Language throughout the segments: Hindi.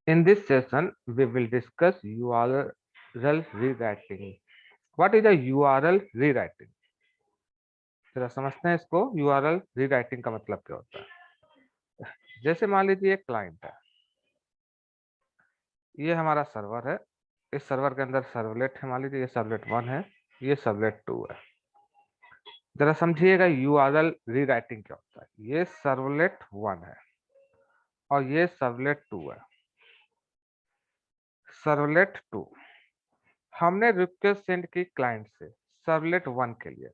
In this session, we will discuss URL rewriting. What is a URL rewriting? जरा समझते हैं इसको। URL rewriting का मतलब क्या होता है? जैसे मान लीजिए एक क्लाइंट है, ये हमारा सर्वर है। इस सर्वर के अंदर सर्वलेट है, मान लीजिए ये सर्वलेट 1 है, ये सर्वलेट 2 है। जरा समझिएगा URL रीराइटिंग क्या होता है। ये सर्वलेट 1 है और ये सर्वलेट 2 है। सर्वलेट 2 हमने रिक्वेस्ट सेंड की क्लाइंट से सर्वलेट 1 के लिए।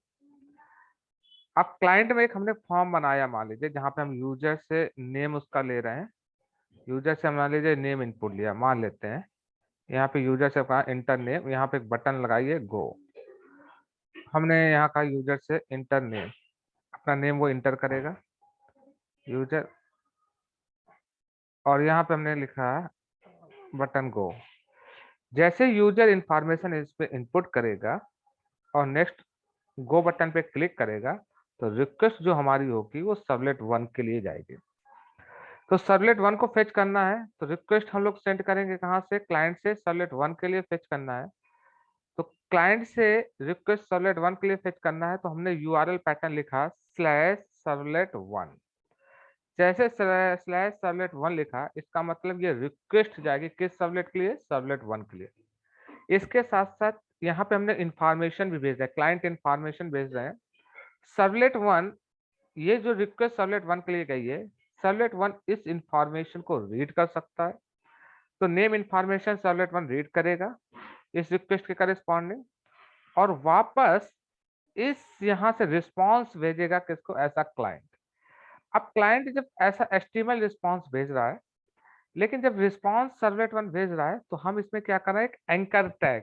अब क्लाइंट में एक हमने फॉर्म बनाया, मान लीजिए जहां पे हम यूजर से नेम उसका ले रहे हैं। यूजर से मान लीजिए नेम इनपुट लिया, मान लेते हैं यहाँ पे यूजर से कहा इंटर नेम, यहाँ पे एक बटन लगाइए गो। हमने यहाँ कहा यूजर से इंटर नेम, अपना नेम वो इंटर करेगा यूजर, और यहाँ पे हमने लिखा बटन गो। जैसे यूजर इंफॉर्मेशन इस पे इनपुट करेगा और नेक्स्ट गो बटन पे क्लिक करेगा तो रिक्वेस्ट जो हमारी होगी वो सर्वलेट 1 के लिए जाएगी। तो सर्वलेट 1 को फेच करना है तो रिक्वेस्ट हम लोग सेंड करेंगे कहाँ से? क्लाइंट से सर्वलेट 1 के लिए फेच करना है। तो क्लाइंट से रिक्वेस्ट सर्वलेट 1 के लिए फेच करना है तो हमने यूआरएल पैटर्न लिखा स्लैश सर्वलेट 1। जैसे स्लैश सर्वलेट 1 लिखा, इसका मतलब ये रिक्वेस्ट जाएगी किस सर्वलेट के लिए? सर्वलेट 1 के लिए। इसके साथ साथ यहाँ पे हमने इंफॉर्मेशन भी भेजा है, क्लाइंट इंफॉर्मेशन भेज रहे हैं। सर्वलेट 1, ये जो रिक्वेस्ट सर्वलेट 1 के लिए गई है, सर्वलेट 1 इस इंफॉर्मेशन को रीड कर सकता है। तो नेम इंफॉर्मेशन सर्वलेट 1 रीड करेगा इस रिक्वेस्ट के करेस्पॉन्डिंग, और वापस इस यहाँ से रिस्पॉन्स भेजेगा किसको? ऐसा क्लाइंट। अब क्लाइंट जब ऐसा एचटीएमएल रिस्पॉन्स भेज रहा है, लेकिन जब रिस्पॉन्स सर्वलेट 1 भेज रहा है तो हम इसमें क्या कर रहे हैं? एक एंकर टैग,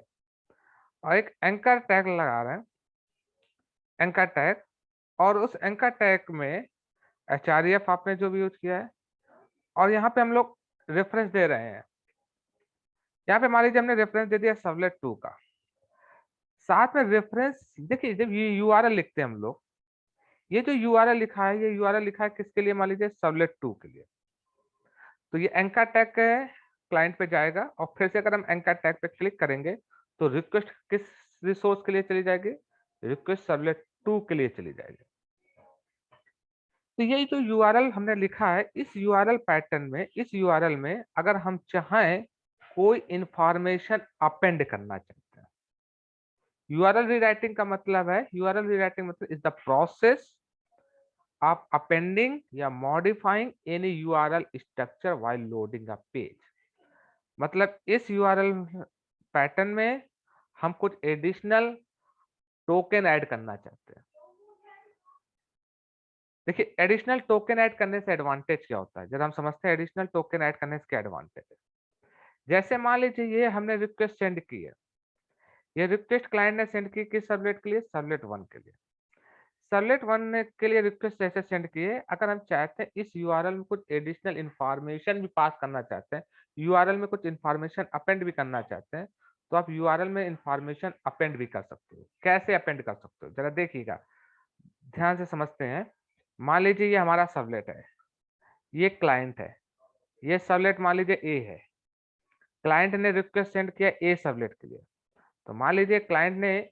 और एक एंकर टैग लगा रहे हैं, एंकर टैग। और उस एंकर टैग में एचआरईएफ आपने जो भी यूज किया है, और यहाँ पे हम लोग रेफरेंस दे रहे हैं। यहाँ पे मान लीजिए हमने रेफरेंस दे दिया सर्वलेट 2 का। साथ में रेफरेंस देखिए, जब ये यूआरएल लिखते हैं हम लोग, ये जो यूआरएल लिखा है, ये यूआरएल लिखा है किसके लिए? मान लीजिए सर्वलेट 2 के लिए। तो ये एंकर टैग क्लाइंट पे जाएगा, और फिर से अगर हम एंकर टैग पे क्लिक करेंगे तो रिक्वेस्ट किस रिसोर्स के लिए चली जाएगी? रिक्वेस्ट सर्वलेट 2 के लिए चली जाएगी। तो ये जो यूआरएल हमने लिखा है, इस यूआरएल पैटर्न में, इस यूआरएल में अगर हम चाहें कोई इंफॉर्मेशन अपेंड करना चाहते हैं, यूआरएल रीराइटिंग का मतलब है, यूआरएल रीराइटिंग मतलब is the process of appending या modifying any URL structure while loading a page. मतलब इस यूआरएल पैटर्न में हम कुछ एडिशनल टोकन ऐड करना चाहते हैं। देखिए, एडिशनल टोकन ऐड करने से एडवांटेज क्या होता है, जब हम समझते हैं एडिशनल टोकन ऐड करने से क्या एडवांटेज है। जैसे मान लीजिए ये हमने रिक्वेस्ट सेंड की है, ये रिक्वेस्ट क्लाइंट ने सेंड की किस सर्वलेट के लिए? सर्वलेट 1 के लिए। सर्वलेट 1 ने के लिए रिक्वेस्ट जैसे सेंड की है, अगर हम चाहते हैं इस यूआरएल में कुछ एडिशनल इंफॉर्मेशन भी पास करना चाहते हैं, यूआरएल में कुछ इंफॉर्मेशन अपेंड भी करना चाहते हैं, तो आप यूआरएल में इंफॉर्मेशन अपेंड भी कर सकते हो। कैसे अपेंड कर सकते हो, जरा देखिएगा, ध्यान से समझते हैं। मान लीजिए ये हमारा सर्वलेट है, ये क्लाइंट है, ये सर्वलेट मान लीजिए ए है। क्लाइंट ने रिक्वेस्ट सेंड किया ए सर्वलेट के लिए। तो मान लीजिए क्लाइंट ने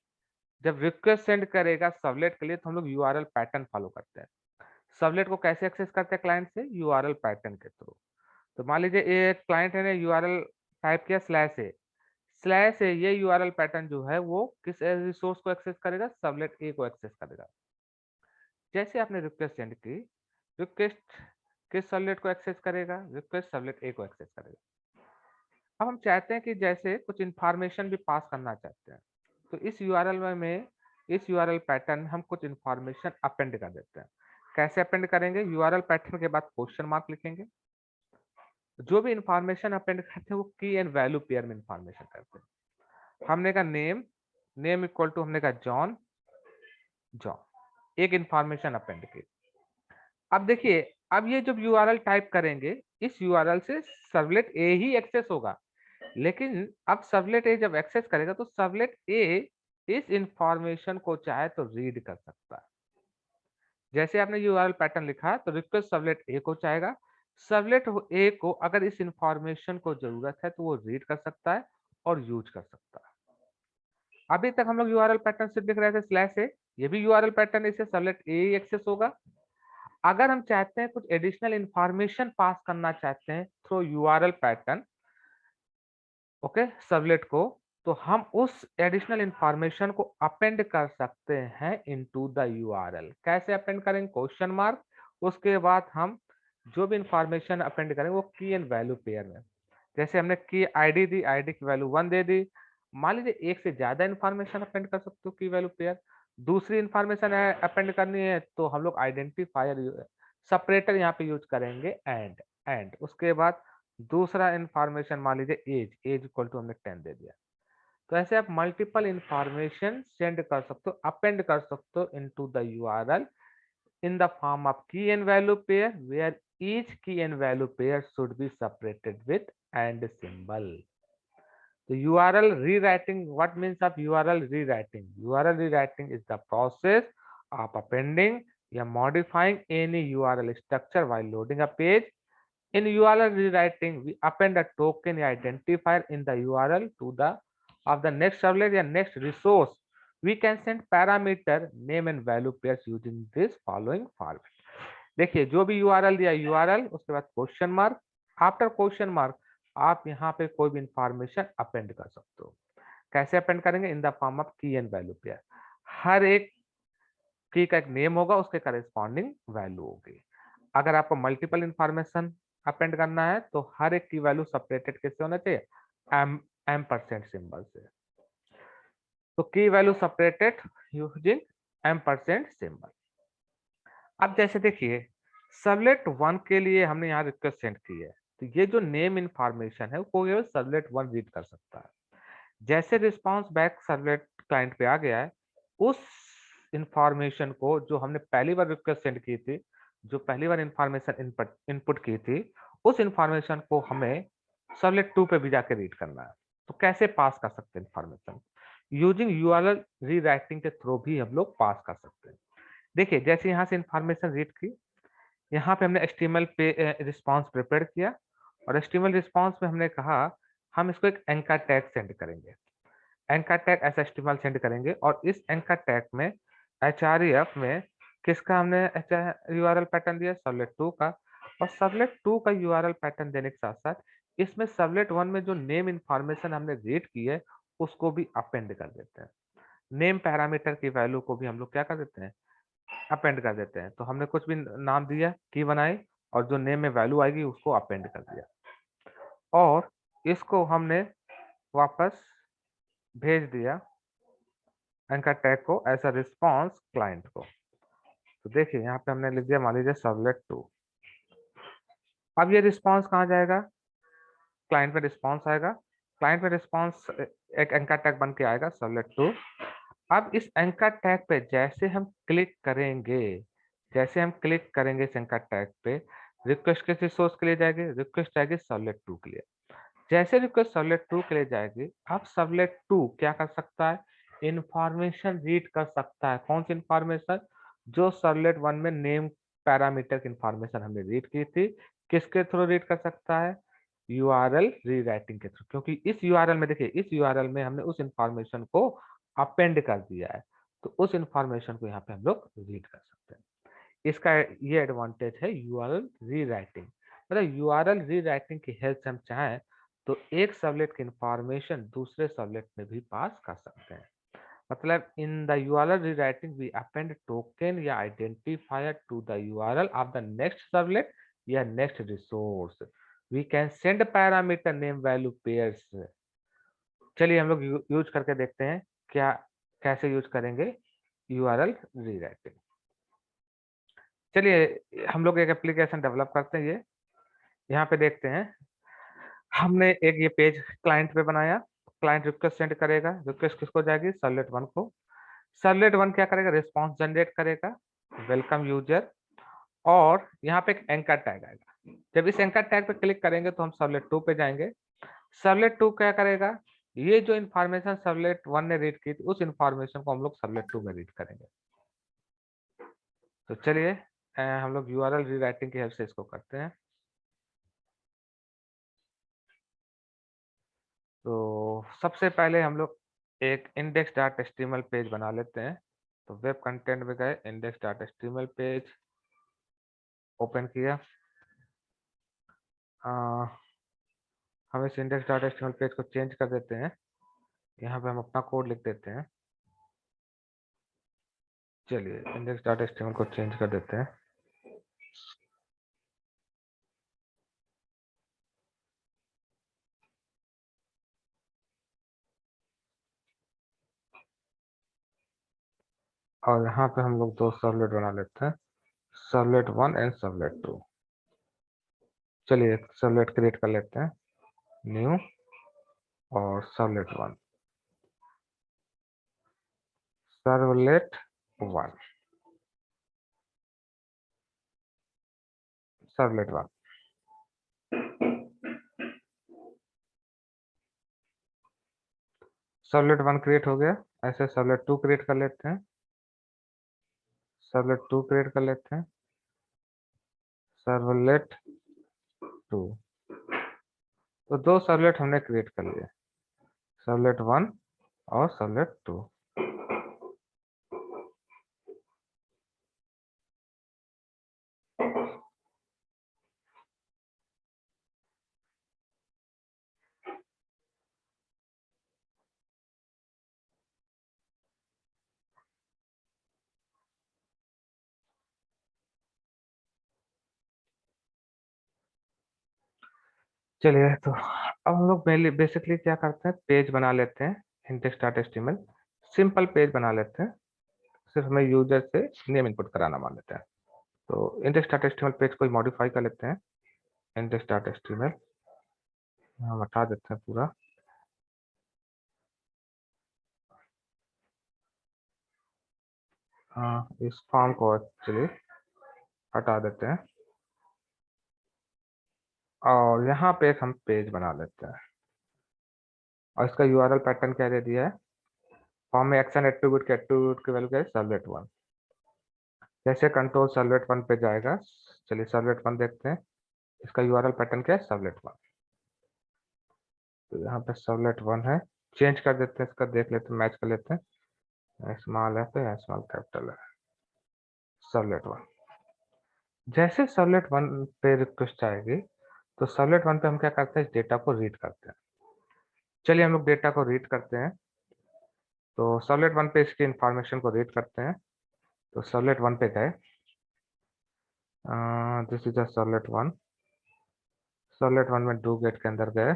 जब रिक्वेस्ट सेंड करेगा सर्वलेट के लिए तो हम लोग यूआरएल पैटर्न फॉलो करते हैं। सर्वलेट को कैसे एक्सेस करते हैं क्लाइंट से? यूआरएल पैटर्न के थ्रू। तो मान लीजिए ये क्लाइंट ने यूआरएल टाइप किया स्लैश ए, ये यूआरएल पैटर्न जो है वो किस रिसोर्स को एक्सेस करेगा? सर्वलेट ए को एक्सेस करेगा। जैसे आपने रिक्वेस्ट सेंड की, रिक्वेस्ट किस सर्वलेट को एक्सेस करेगा? रिक्वेस्ट सर्वलेट ए को एक्सेस करेगा। अब हम चाहते हैं कि जैसे कुछ इंफॉर्मेशन भी पास करना चाहते हैं, तो इस यूआरएल में इस यूआरएल पैटर्न हम कुछ इंफॉर्मेशन अपेंड कर देते हैं। कैसे अपेंड करेंगे? यूआरएल पैटर्न के बाद क्वेश्चन मार्क लिखेंगे। जो भी इंफॉर्मेशन अपेंड करते हैं वो की एंड वैल्यू पेयर में इंफॉर्मेशन करते हैं। हमने कहा नेम, नेम इक्वल टू हमने कहा जॉन, जॉन एक इंफॉर्मेशन अपेंड की। अब देखिए, अब ये जब यूआरएल टाइप करेंगे, इस यूआरएल से सर्वलेट ए ही एक्सेस होगा, लेकिन अब सर्वलेट ए जब एक्सेस करेगा तो सर्वलेट ए इस इंफॉर्मेशन को चाहे तो रीड कर सकता है। जैसे आपने यूआरएल पैटर्न लिखा तो रिक्वेस्ट सर्वलेट ए को चाहेगा, सर्वलेट ए को अगर इस इंफॉर्मेशन को जरूरत है तो वो रीड कर सकता है और यूज कर सकता है। अभी तक हम लोग यूआरएल पैटर्न सिर्फ लिख रहे थे स्लैश ए, ये भी यूआरएल पैटर्न इसे सर्वलेट ए एक्सेस होगा। अगर हम चाहते हैं कुछ एडिशनल इंफॉर्मेशन पास करना चाहते हैं through URL pattern, okay, servlet को, तो हम उस एडिशनल इंफॉर्मेशन को अपेंड कर सकते हैं इनटू द यूआरएल। कैसे अपेंड करेंगे? क्वेश्चन मार्क, उसके बाद हम जो भी इंफॉर्मेशन अपेंड करेंगे वो की एंड वैल्यू पेयर में। जैसे हमने की आईडी दी, आईडी की वैल्यू 1 दे दी। मान लीजिए एक से ज्यादा इंफॉर्मेशन अपेंड कर सकते हो की वैल्यू पेयर। दूसरी इंफॉर्मेशन अपेंड करनी है तो हम लोग आइडेंटिफायर सेपरेटर यहाँ पे यूज करेंगे एंड उसके बाद दूसरा इंफॉर्मेशन मान लीजिए एज, एज इक्वल टू हमने 10 दे दिया। तो ऐसे आप मल्टीपल इंफॉर्मेशन सेंड कर सकते हो, अपेंड कर सकते हो into the URL in the form of key and value pair where each key and value pair should be separated with and symbol. The URL rewriting, what means of URL rewriting? URL rewriting is the process of appending or modifying any URL structure while loading a page. In URL rewriting, we append a token identifier in the URL to the of the next servlet or next resource. We can send parameter name and value pairs using this following format. देखिए जो भी यूआरएल दिया यूआरएल, उसके बाद question mark, after question mark आप यहाँ पे कोई भी इंफॉर्मेशन अपेंड कर सकते हो। कैसे अपेंड करेंगे? इन द फॉर्म ऑफ की एंड वैल्यू पेयर। हर एक की का एक नेम होगा, उसके करस्पॉन्डिंग वैल्यू होगी। अगर आपको मल्टीपल इंफॉर्मेशन अपेंड करना है तो हर एक की वैल्यू सेपरेटेड कैसे होना चाहिए? एम परसेंट सिंबल से। तो की value separated using M percent symbol. अब जैसे देखिए सर्वलेट 1 के लिए हमने यहाँ रिक्वेस्ट सेंड की है, तो ये जो नेम इंफॉर्मेशन है वो केवल सर्वलेट 1 रीड कर सकता है। जैसे रिस्पांस बैक सर्वलेट क्लाइंट पे आ गया है, उस इंफॉर्मेशन को जो हमने पहली बार रिक्वेस्ट सेंड की थी, जो पहली बार इंफॉर्मेशन इनपुट की थी, उस इंफॉर्मेशन को हमें सर्वलेट 2 पे भी जाके रीड करना है। तो कैसे पास कर सकते हैं इंफॉर्मेशन? यूजिंग यूआरएल रीराइटिंग के थ्रू भी हम लोग पास कर सकते हैं। देखिए जैसे यहाँ से इंफॉर्मेशन रीड की, यहाँ पे हमने एचटीएमएल पे रिस्पांस प्रिपेयर किया और एचटीएमएल रिस्पांस में हमने कहा हम इसको एक एंकर टैग सेंड करेंगे। Anchor tag S HTML send करेंगे और इस एंकर टैग में एचआरईएफ में किसका हमने यूआरएल पैटर्न दिया? सर्वलेट 2 का। और सर्वलेट 2 का यूआरएल पैटर्न देने के साथ साथ इसमें सर्वलेट 1 में जो नेम इंफॉर्मेशन हमने रीड की है उसको भी अपेंड कर देते हैं। नेम पैरामीटर की वैल्यू को भी हम लोग क्या कर देते हैं? अपेंड कर देते हैं। तो हमने कुछ भी नाम दिया, की बनाई और जो नेम में वैल्यू आएगी उसको अपेंड कर दिया और इसको हमने वापस भेज दिया एंकर टैग को एज अ रिस्पॉन्स क्लाइंट को। तो देखिए यहाँ पे हमने लिख दिया मान लीजिए सर्वलेट 2। अब ये रिस्पॉन्स कहाँ जाएगा? क्लाइंट में रिस्पॉन्स आएगा। क्लाइंट में रिस्पॉन्स एक एंकर टैग बन के आएगा सर्वलेट 2। अब इस एंकर टैग पे जैसे हम क्लिक करेंगे, जैसे हम क्लिक करेंगे इस एंकर टैग पे, रिक्वेस्ट किस रिसोर्स के लिए जाएगी? रिक्वेस्ट जाएगी सर्वलेट 2 के लिए। जैसे रिक्वेस्ट सर्वलेट 2 के लिए जाएगी, अब सर्वलेट 2 क्या कर सकता है? इंफॉर्मेशन रीड कर सकता है। कौन सी इंफॉर्मेशन? जो सर्वलेट 1 में नेम पैरामीटर की इंफॉर्मेशन हमने रीड की थी। किसके थ्रू रीड कर सकता है? यूआरएल रीराइटिंग के थ्रू, क्योंकि इस यूआरएल में देखिए इस यूआरएल में हमने उस इंफॉर्मेशन को अपेंड कर दिया है, तो उस इंफॉर्मेशन को यहाँ पे हम लोग रीड कर सकते हैं। इसका ये एडवांटेज है यूआरएल रीराइटिंग। मतलब यूआरएल रीराइटिंग की हेल्प से हम चाहें तो एक सर्वलेट की इंफॉर्मेशन दूसरे सर्वलेट में भी पास कर सकते हैं। मतलब in the URL rewriting we append token या identifier to the URL of the next servlet या next resource. We can send parameter name value pairs. चलिए हम लोग यूज करके देखते हैं क्या कैसे यूज करेंगे यूआरएल रीराइटिंग। चलिए हम लोग एक एप्लीकेशन डेवलप करते हैं। ये यहाँ पे देखते हैं हमने एक ये पेज क्लाइंट पे बनाया। क्लाइंट रिक्वेस्ट सेंड करेगा, रिक्वेस्ट किसको जाएगी? सर्वलेट 1 को। सर्वलेट 1 क्या करेगा? रिस्पांस जनरेट करेगा, वेलकम यूजर, और यहाँ पे एक एंकर टैग आएगा। जब इस एंकर टैग पे क्लिक करेंगे तो हम सर्वलेट 2 पे जाएंगे। सर्वलेट 2 क्या करेगा? ये जो इन्फॉर्मेशन सर्वलेट 1 ने रीड की थी उस इन्फॉर्मेशन को हम लोग सर्वलेट 2 में रीड करेंगे। तो चलिए हम लोग यूआरएल रीराइटिंग की हेल्प से इसको करते हैं। तो सबसे पहले हम लोग एक इंडेक्स डॉट एचटीएमएल पेज बना लेते हैं। तो वेब कंटेंट में गए, index dot HTML page open किया। हम इस इंडेक्स डॉट एचटीएमएल पेज को चेंज कर देते हैं। यहाँ पे हम अपना कोड लिख देते हैं। चलिए इंडेक्स डॉट एचटीएमएल को चेंज कर देते हैं। और यहाँ पे हम लोग 2 सर्वलेट बना लेते हैं, सर्वलेट 1 एंड सर्वलेट 2। चलिए सर्वलेट क्रिएट कर लेते हैं, न्यू और servlet 1, servlet 1, servlet 1। Servlet 1 create हो गया। ऐसे सर्वलेट 2 क्रिएट कर लेते हैं, सर्वलेट 2 क्रिएट कर लेते हैं, सर्वलेट 2। तो 2 सर्वलेट हमने क्रिएट कर लिए, सर्वलेट 1 और सर्वलेट 2। चलिए तो अब हम लोग बेसिकली क्या करते हैं, पेज बना लेते हैं, index dot HTML simple page बना लेते हैं। सिर्फ हमें यूजर से नेम इनपुट कराना मान लेते हैं। तो इंडेक्स डॉट एचटीएमएल पेज को मॉडिफाई कर लेते हैं, इंडेक्स डॉट एचटीएमएल हम हटा देते हैं पूरा। इस फॉर्म को एक्चुअली हटा देते हैं और यहाँ पे एक हम पेज बना लेते हैं और इसका यूआरएल पैटर्न क्या दे दिया है, फॉर्म में एक्शन एट्रीब्यूट की वैल्यू क्या है, सर्वलेट 1। जैसे कंट्रोल सर्वलेट 1 पे जाएगा, चलिए सर्वलेट 1 देखते हैं, इसका यूआरएल पैटर्न क्या है, सर्वलेट 1। तो यहाँ पे सर्वलेट 1 है, चेंज कर देते हैं, इसका देख लेते हैं, मैच कर लेते हैं, स्मॉल है पे स्मॉल कैपिटल है, सर्वलेट 1। जैसे सर्वलेट 1 पे रिक्वेस्ट आएगी तो सर्वलेट 1 पे हम क्या करते हैं, इस डेटा को रीड करते हैं। चलिए हम लोग डेटा को रीड करते हैं। तो सर्वलेट 1 पे इसकी इंफॉर्मेशन को रीड करते हैं। तो सर्वलेट 1 पे गए, this is the servlet 1। Servlet 1 में डू गेट के अंदर गए,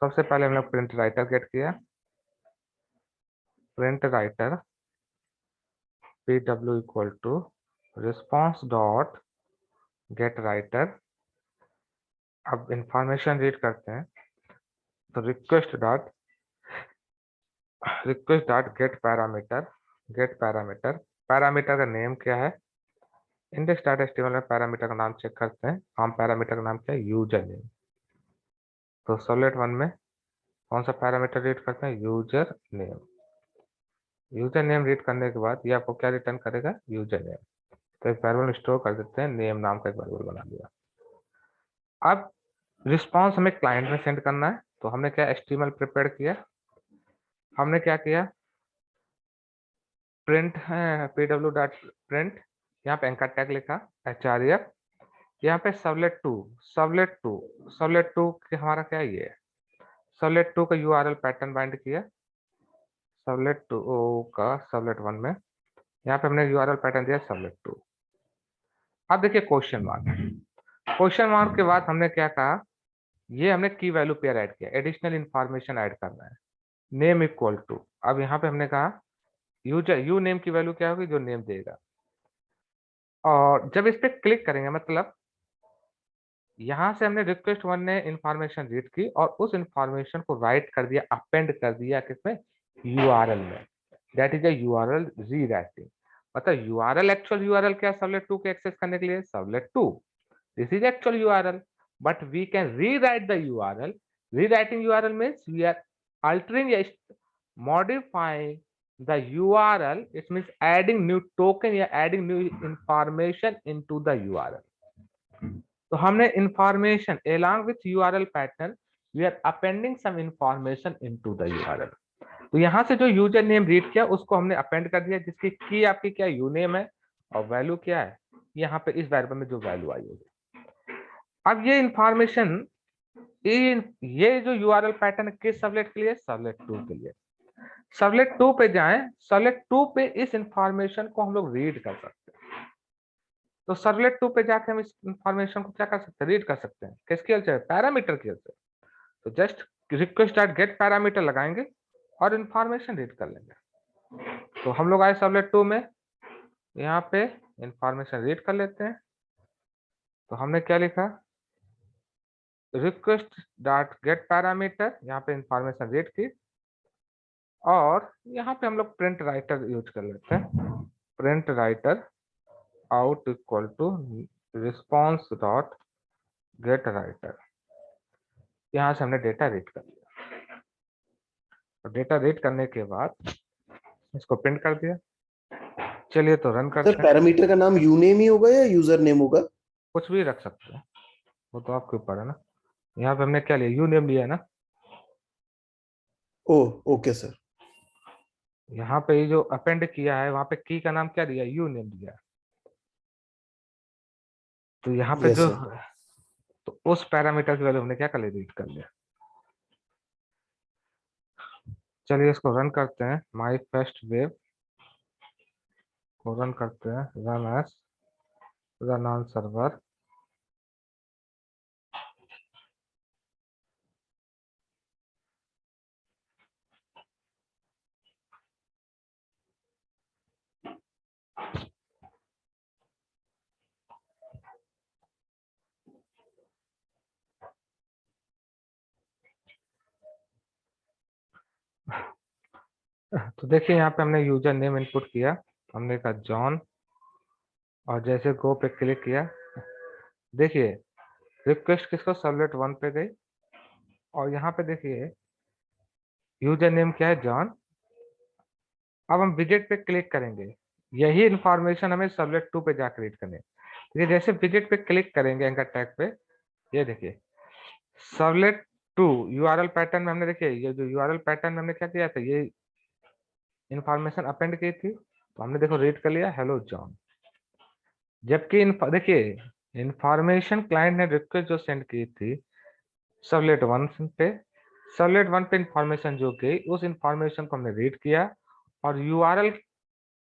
सबसे पहले हम लोग प्रिंट राइटर गेट किया, print writer pw equal to response dot get writer. अब इंफॉर्मेशन रीड करते हैं, तो request dot get parameter, get parameter, parameter का नेम क्या है, इंडेक्स डॉट एचटीएमएल में पैरामीटर का नाम चेक करते हैं, हम पैरामीटर का नाम क्या है, यूजर नेम। तो सर्वलेट 1 में कौन सा पैरामीटर रीड करते हैं, user name. User name read करने के बाद ये आपको क्या रिटर्न करेगा, यूजर नेम। तो एक वेरिएबल स्टोर कर देते हैं, नेम नाम का एक वेरिएबल बना दिया। अब रिस्पॉन्स हमें क्लाइंट में सेंड करना है, तो हमने क्या एचटीएमएल प्रिपेयर किया, हमने क्या किया, प्रिंट है pw डॉट प्रिंट, यहाँ पे एंकर टैग लिखा href, यहाँ पे सर्वलेट 2 के हमारा क्या है, ये सर्वलेट 2 का यूआरएल पैटर्न बाइंड किया, सर्वलेट 2 का सर्वलेट 1 में, यहाँ पे हमने यूआरएल पैटर्न दिया सर्वलेट 2। अब देखिए क्वेश्चन मार्क, क्वेश्चन मार्क के बाद हमने क्या कहा, ये हमने की वैल्यू पेयर ऐड किया, एडिशनल इंफॉर्मेशन ऐड करना है, नेम इक्वल टू। अब यहाँ पे हमने कहा यूजर यू नेम की वैल्यू क्या होगी, जो नेम देगा। और जब इस पे क्लिक करेंगे, मतलब यहाँ से हमने रिक्वेस्ट 1 ने इंफॉर्मेशन रीड की और उस इंफॉर्मेशन को राइट कर दिया, अपेंड कर दिया किसमें, यूआरएल में, that is a URL rewriting. मतलब यूआरएल एक्चुअल यूआरएल क्या है, सर्वलेट 2 को एक्सेस करने के लिए, servlet 2, this is actual URL, but we can rewrite the URL. Rewriting URL means we are altering, modifying the URL. It means adding new token या adding new information into the URL. तो हमने information along with URL pattern we are appending some information into the URL. तो यहाँ से जो यूजर नेम रीड किया उसको हमने अपेंड कर दिया, जिसकी की आपकी क्या यू नेम है और वैल्यू क्या है यहाँ पे इस वेरिएबल में जो वैल्यू आई होगी। अब ये इंफॉर्मेशन ये जो यूआरएल पैटर्न किस सर्वलेट के लिए, सर्वलेट 2 के लिए। सर्वलेट 2 पे जाएं, सर्वलेट 2 पे इस इंफॉर्मेशन को हम लोग रीड कर सकते हैं। तो सर्वलेट 2 पे जाके हम इस इंफॉर्मेशन को क्या कर सकते हैं, रीड कर सकते हैं। किसके से, पैरामीटर के से। तो just request dot get parameter लगाएंगे और इंफॉर्मेशन रीड कर लेंगे। तो हम लोग आए सर्वलेट 2 में, यहाँ पे इंफॉर्मेशन रीड कर लेते हैं। तो हमने क्या लिखा, रिक्वेस्ट डॉट गेट पैरामीटर, यहाँ पे इंफॉर्मेशन रीड की और यहाँ पे हम लोग प्रिंट राइटर यूज कर लेते हैं। Print writer out equal to response dot get writer, यहाँ से हमने डेटा रीड कर लिया। तो डेटा रीड करने के बाद इसको प्रिंट कर दिया। चलिए तो रन करते सर हैं। पैरामीटर का नाम यूनेम ही होगा या यूजर नेम होगा? कुछ भी रख सकते हैं, वो तो आपके ऊपर है ना। यहाँ पे हमने क्या लिया, यू नेम लिया है ना। Oh okay sir. यहाँ पे ये जो अपेंड किया है वहां पे की का नाम क्या दिया, यू नेम दिया। तो यहाँ पे यस जो, सर। तो उस पैरामीटर की वैल्यू हमने क्या कर लिया, रीड कर लिया। चलिए इसको रन करते हैं। माई फर्स्ट वेब को रन करते हैं, run S, run on server. तो देखिए यहाँ पे हमने यूजर नेम इनपुट किया, हमने कहा जॉन, और जैसे गो पे क्लिक किया, देखिए रिक्वेस्ट किसको, सर्वलेट 1 पे गई और यहाँ पे देखिए यूजर नेम क्या है, जॉन। अब हम विजेट पे क्लिक करेंगे, यही इंफॉर्मेशन हमें सर्वलेट 2 पे जाकर रीड करनी है। देखिए जैसे विजेट पे क्लिक करेंगे एंकर टैग पे, ये देखिए सर्वलेट 2 यूआरएल पैटर्न में हमने, देखिए ये जो यूआरएल पैटर्न में हमने क्या किया था, ये इंफॉर्मेशन अपेंड की थी। तो हमने देखो रीड कर लिया हेलो जॉन। जबकि देखिए इंफॉर्मेशन क्लाइंट ने रिक्वेस्ट जो सेंड की थी सर्वलेट 1 पे, सर्वलेट 1 पे इंफॉर्मेशन जो गई उस इंफॉर्मेशन को हमने रीड किया और यूआरएल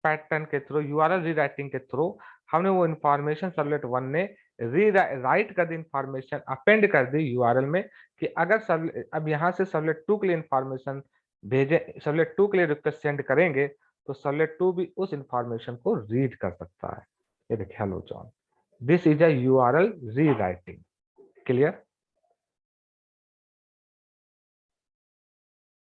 पैटर्न के थ्रू, यूआरएल रीराइटिंग के थ्रू हमने वो इंफॉर्मेशन सर्वलेट 1 ने राइट कर दी, इंफॉर्मेशन अपेंड कर दी यूआरएल में कि अगर अब यहाँ से सर्वलेट 2 के लिए इंफॉर्मेशन भेजे, सर्वलेट 2 के लिए रिक्वेस्ट सेंड करेंगे तो सर्वलेट 2 भी उस इंफॉर्मेशन को रीड कर सकता है। ये देखिए hello John, this is a URL rewriting. Clear?